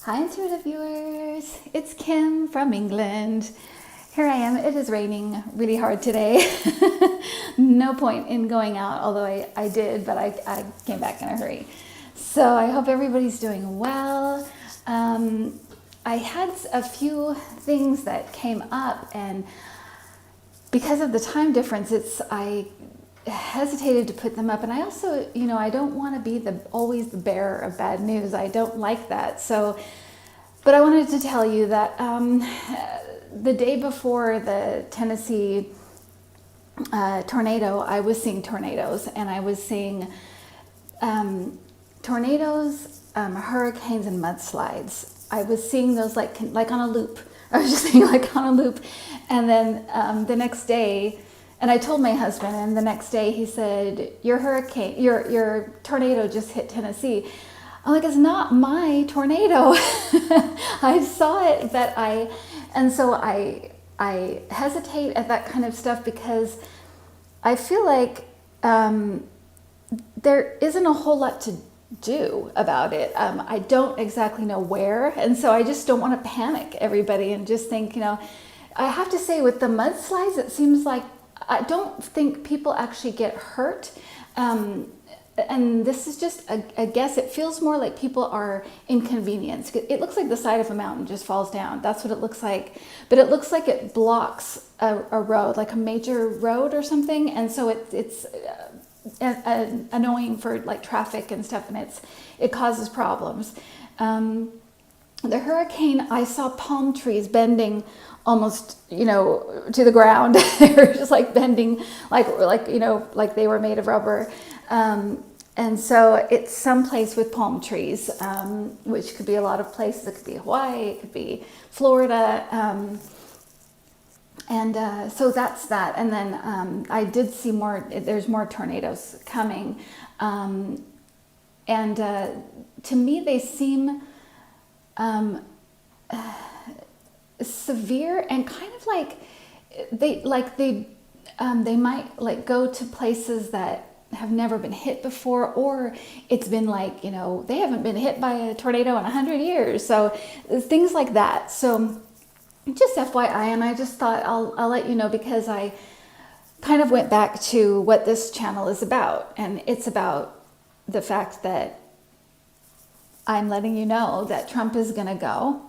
Hi Intuitive viewers, it's Kim from England. Here I am. It is raining really hard today. No point in going out, although I did, but I came back in a hurry. So I hope everybody's doing well. I had a few things that came up, and because of the time difference, I hesitated to put them up, and I also, I don't want to be always the bearer of bad news. I don't like that. So, but I wanted to tell you that the day before the Tennessee tornado, I was seeing tornadoes, and I was seeing tornadoes, hurricanes, and mudslides. I was seeing those like on a loop. I was just seeing like on a loop, and then the next day. And I told my husband, and the next day he said, your tornado just hit Tennessee. I'm like, it's not my tornado. I saw it, and so I hesitate at that kind of stuff because I feel like there isn't a whole lot to do about it. I don't exactly know where, and so I just don't want to panic everybody and just think, I have to say with the mudslides, it seems like I don't think people actually get hurt. And this is just a guess. It feels more like people are inconvenienced. It looks like the side of a mountain just falls down. That's what it looks like. But it looks like it blocks a road, like a major road or something. And so it's annoying for like traffic and stuff, and it causes problems. The hurricane, I saw palm trees bending almost, to the ground. They were just like bending, like they were made of rubber. And so it's someplace with palm trees, which could be a lot of places. It could be Hawaii, it could be Florida. So that's that. And then I did see there's more tornadoes coming. And to me, they seem severe and kind of like they might like go to places that have never been hit before, or it's been like, they haven't been hit by a tornado in 100 years. So things like that. So just FYI, and I just thought I'll let you know, because I kind of went back to what this channel is about, and it's about the fact that I'm letting you know that Trump is going to go.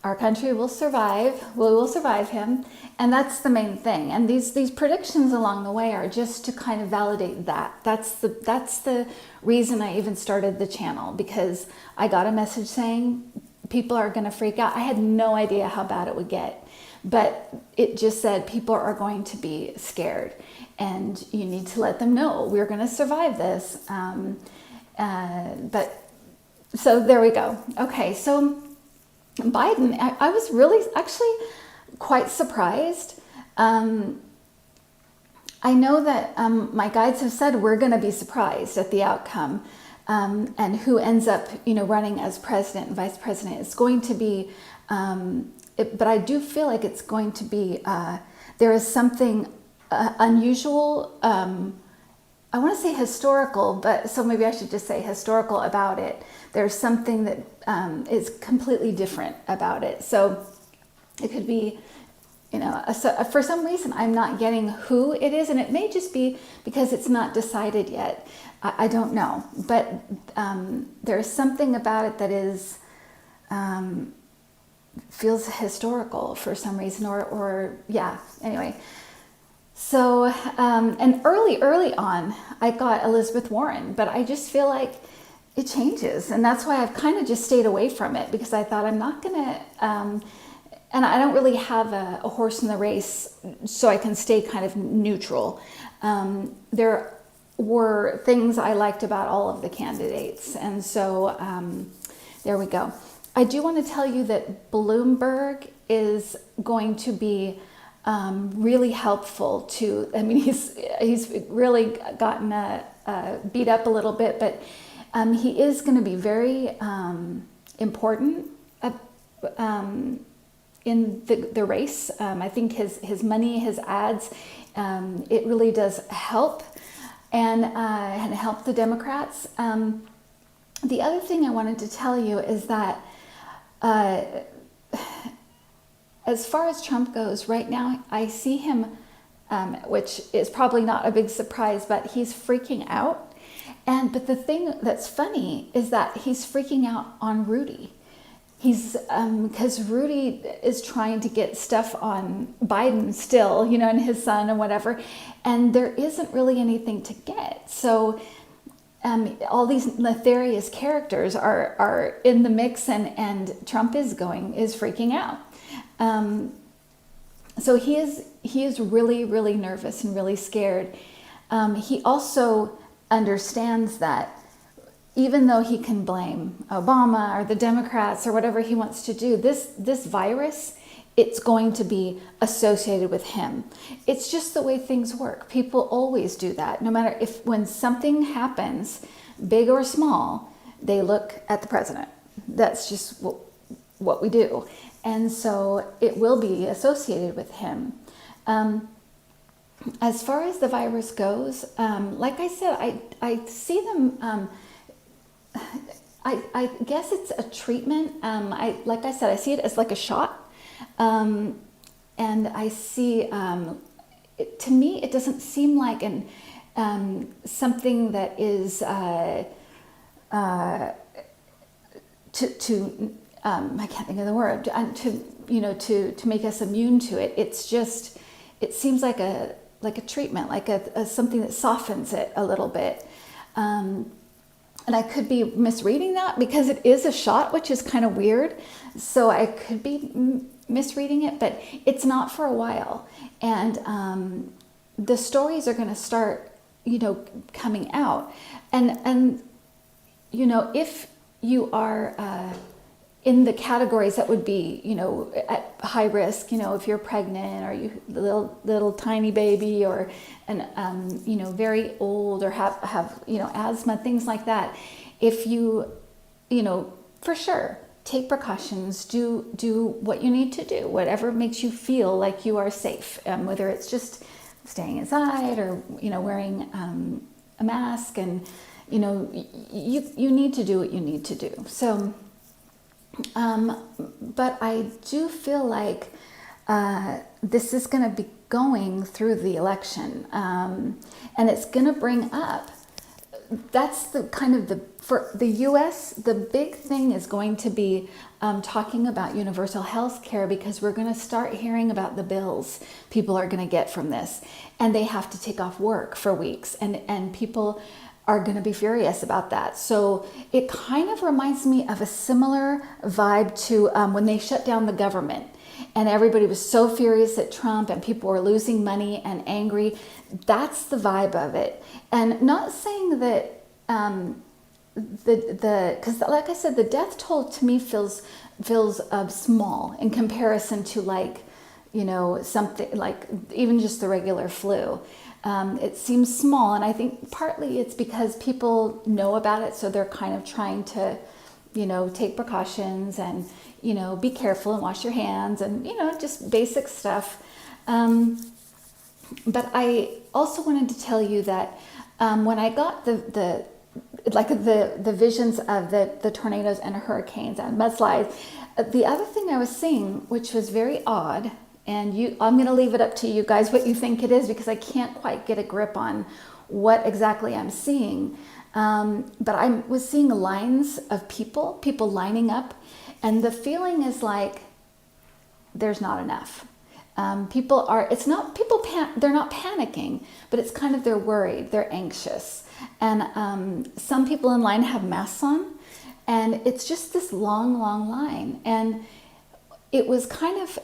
Our country will survive. We will survive him. And that's the main thing. And these predictions along the way are just to kind of validate that. That's the reason I even started the channel, because I got a message saying people are going to freak out. I had no idea how bad it would get, but it just said people are going to be scared, and you need to let them know we're going to survive this. So there we go. Okay, so Biden, I was really actually quite surprised. I know that my guides have said we're going to be surprised at the outcome, and who ends up, running as president and vice president. It's going to be, but I do feel like it's going to be, there is something unusual, I want to say historical, but so maybe I should just say historical about it. There's something that is completely different about it. So it could be, for some reason I'm not getting who it is, and it may just be because it's not decided yet. I don't know, but there's something about it that is feels historical for some reason, or yeah. Anyway. So, and early on, I got Elizabeth Warren, but I just feel like it changes. And that's why I've kind of just stayed away from it, because I thought I'm not going to, and I don't really have a horse in the race, so I can stay kind of neutral. There were things I liked about all of the candidates. And so there we go. I do want to tell you that Bloomberg is going to be really helpful to, he's really gotten beat up a little bit, but he is going to be very important in the race. I think his money, his ads, it really does help, and help the Democrats. The other thing I wanted to tell you is that As far as Trump goes, right now, I see him, which is probably not a big surprise, but he's freaking out. But the thing that's funny is that he's freaking out on Rudy. He's, because Rudy is trying to get stuff on Biden still, and his son and whatever, and there isn't really anything to get. So all these nefarious characters are in the mix, and Trump is freaking out. So he is really, really nervous and really scared. He also understands that even though he can blame Obama or the Democrats or whatever he wants to do, this virus, it's going to be associated with him. It's just the way things work. People always do that. No matter when something happens, big or small, they look at the president. That's just what we do. And so it will be associated with him. As far as the virus goes, like I said, I see them, I guess it's a treatment. Like I said, I see it as like a shot. And I see, to me, it doesn't seem like something that is I can't think of the word, to make us immune to it. It's just, it seems like a treatment, like a something that softens it a little bit. And I could be misreading that because it is a shot, which is kind of weird. So I could be misreading it, but it's not for a while. And the stories are going to start, coming out. And if you are in the categories that would be, at high risk, if you're pregnant or you little tiny baby or very old or have asthma, things like that. If you, for sure, take precautions, do what you need to do, whatever makes you feel like you are safe, whether it's just staying inside or, wearing a mask, and, you need to do what you need to do. So, but I do feel like this is going to be going through the election, and it's going to bring up, that's the kind of for the US, the big thing is going to be talking about universal health care, because we're going to start hearing about the bills people are going to get from this, and they have to take off work for weeks, and people are going to be furious about that. So it kind of reminds me of a similar vibe to when they shut down the government and everybody was so furious at Trump and people were losing money and angry. That's the vibe of it. And not saying that because like I said, the death toll to me feels small in comparison to something like even just the regular flu. It seems small, and I think partly it's because people know about it, so they're kind of trying to, take precautions and, be careful and wash your hands and, just basic stuff. But I also wanted to tell you that when I got the visions of the tornadoes and hurricanes and mudslides, the other thing I was seeing, which was very odd, and I'm going to leave it up to you guys what you think it is, because I can't quite get a grip on what exactly I'm seeing. But I was seeing lines of people lining up, and the feeling is like there's not enough. They're not panicking, but it's kind of they're worried, they're anxious. And some people in line have masks on, and it's just this long, long line. And it was kind of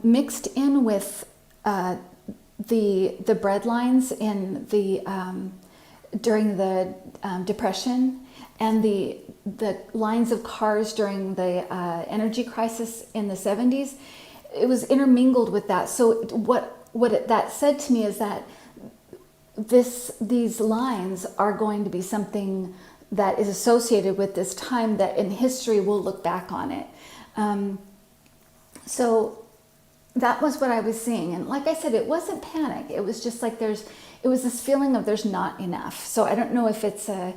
mixed in with the bread lines in the during the Depression, and the lines of cars during the energy crisis in the 70s. It was intermingled with that. So that said to me is that these lines are going to be something that is associated with this time, that in history we'll look back on it. So that was what I was seeing. And like I said, it wasn't panic. It was just like it was this feeling of there's not enough. So I don't know if it's a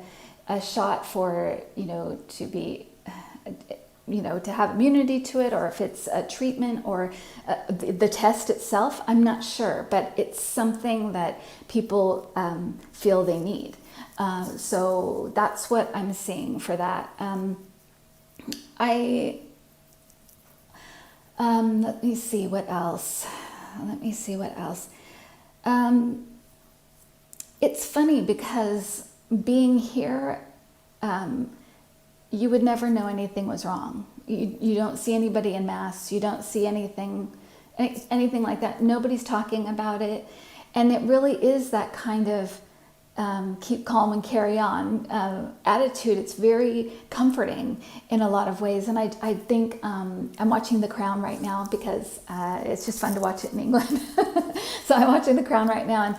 shot for, to be, to have immunity to it, or if it's a treatment or the test itself. I'm not sure, but it's something that people feel they need. So that's what I'm seeing for that. Let me see what else. It's funny because being here, you would never know anything was wrong. You don't see anybody in mass. You don't see anything like that. Nobody's talking about it. And it really is that kind of keep calm and carry on attitude. It's very comforting in a lot of ways. And I think I'm watching The Crown right now because it's just fun to watch it in England. So I'm watching The Crown right now, and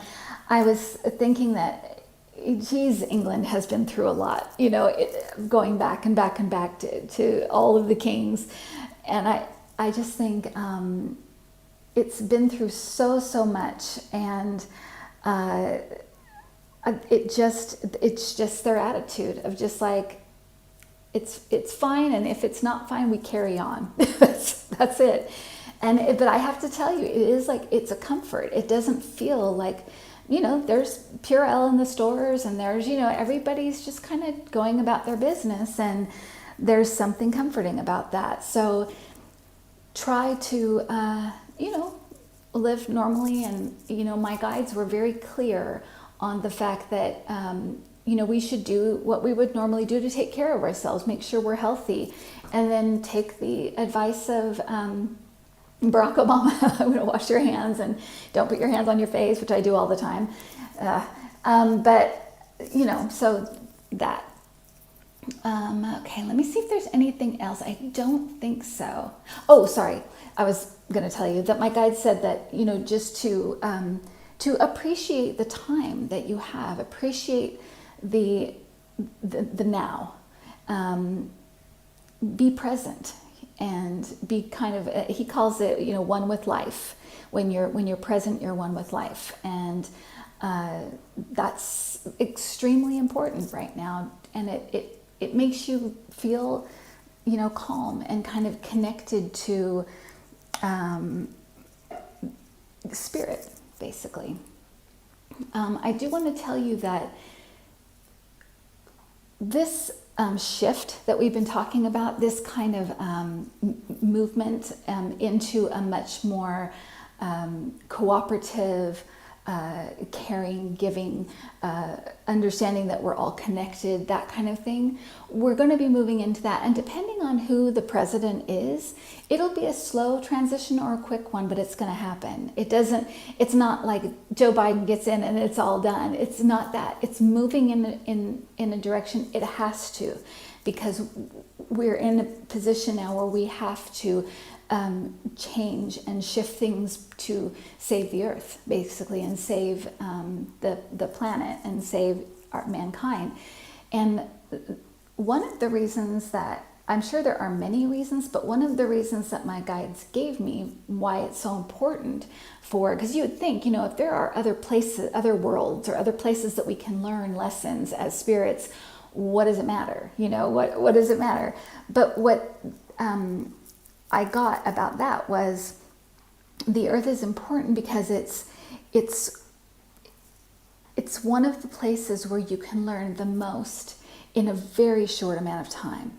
I was thinking that, geez, England has been through a lot, going back and back and back to all of the kings. And I just think it's been through so much. And it's just their attitude of just like, it's fine, and if it's not fine, we carry on. That's it. But I have to tell you, it is like, it's a comfort. It doesn't feel like, there's Purell in the stores, and there's, everybody's just kind of going about their business, and there's something comforting about that. So try to, live normally. And, my guides were very clear on the fact that, we should do what we would normally do to take care of ourselves, make sure we're healthy, and then take the advice of Barack Obama, wash your hands and don't put your hands on your face, which I do all the time. So that. Okay, let me see if there's anything else. I don't think so. Oh, sorry. I was going to tell you that my guide said that, just to appreciate the time that you have, appreciate the now, be present, and be kind of, he calls it, one with life. When you're present, you're one with life. And that's extremely important right now. And it makes you feel, calm and kind of connected to spirit, basically. I do want to tell you that this shift that we've been talking about, this kind of movement into a much more cooperative, caring, giving, understanding that we're all connected, that kind of thing. We're going to be moving into that. And depending on who the president is, it'll be a slow transition or a quick one, but it's going to happen. It's not like Joe Biden gets in and it's all done. It's not that. It's moving in a direction. It has to, because we're in a position now where we have to change and shift things to save the earth, basically, and save the planet and save mankind. And one of the reasons that, I'm sure there are many reasons, but one of the reasons that my guides gave me why it's so important because you would think, if there are other places, other worlds, or other places that we can learn lessons as spirits, what does it matter? What does it matter? But what I got about that was the earth is important because it's one of the places where you can learn the most in a very short amount of time.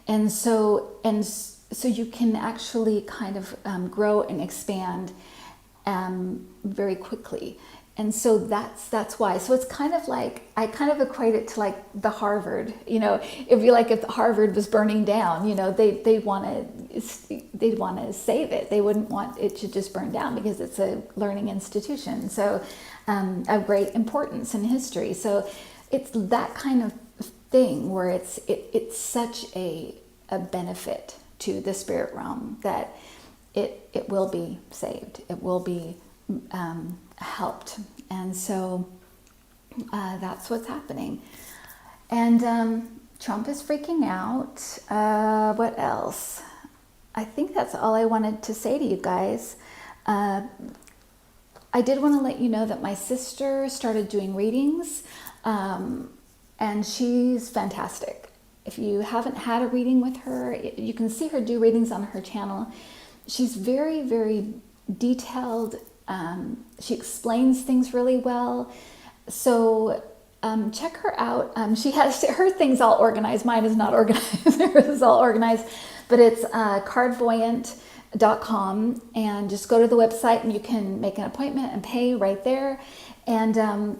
And so you can actually kind of grow and expand very quickly. And so that's why. So it's kind of like, I kind of equate it to like the Harvard, it'd be like if Harvard was burning down, they'd want to save it. They wouldn't want it to just burn down because it's a learning institution. So of great importance in history. So it's that kind of thing where it's such a benefit to the spirit realm that it will be saved. It will be helped. And so that's what's happening. And Trump is freaking out. What else? I think that's all I wanted to say to you guys. I did want to let you know that my sister started doing readings, and she's fantastic. if you haven't had a reading with her, you can see her do readings on her channel. She's very, very detailed. She explains things really well. So check her out. She has her things all organized. Mine is not organized. Hers is all organized. But it's cardvoyant.com, and just go to the website and you can make an appointment and pay right there. And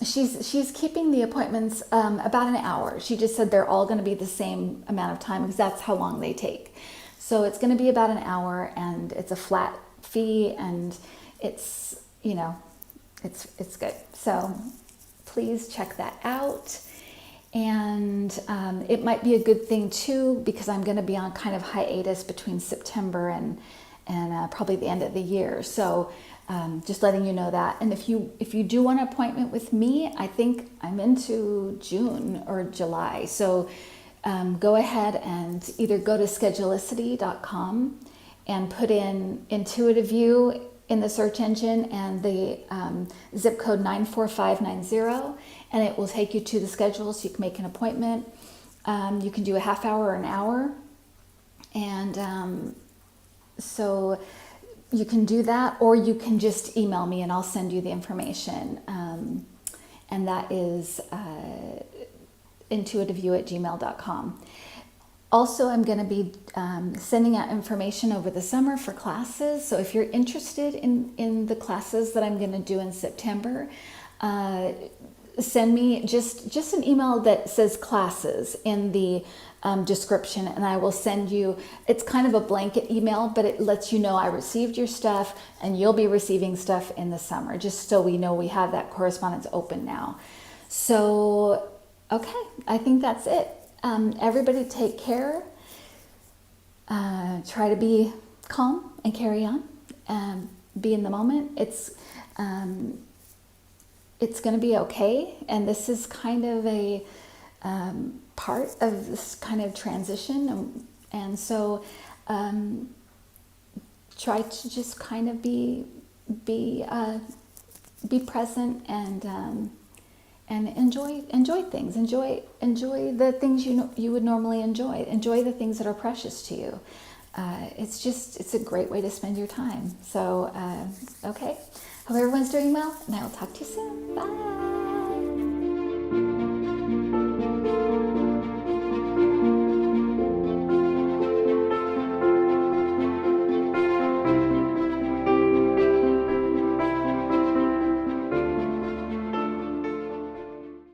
she's keeping the appointments about an hour. She just said they're all going to be the same amount of time because that's how long they take. So it's going to be about an hour, and it's a flat fee, and it's, you know, it's good. So please check that out. And it might be a good thing too, because I'm going to be on kind of hiatus between September and probably the end of the year. So just letting you know that. And if you do want an appointment with me, I think I'm into June or July. So go ahead and either go to schedulicity.com and put in Intuitiview in the search engine and the zip code 94590, and it will take you to the schedule so you can make an appointment. You can do a half hour or an hour, and so you can do that, or you can just email me and I'll send you the information, and that is intuitiview@gmail.com. Also, I'm going to be sending out information over the summer for classes. So if you're interested in the classes that I'm going to do in September, send me just an email that says classes in the description, and I will send you, it's kind of a blanket email, but it lets you know I received your stuff and you'll be receiving stuff in the summer, just so we know we have that correspondence open now. So, okay, I think that's it. Everybody take care. Try to be calm and carry on. Be in the moment. It's going to be okay. And this is kind of a part of this kind of transition. And so try to just kind of be present and enjoy things. Enjoy the things you would normally enjoy. Enjoy the things that are precious to you. It's a great way to spend your time. So, okay. Hope everyone's doing well, and I will talk to you soon. Bye.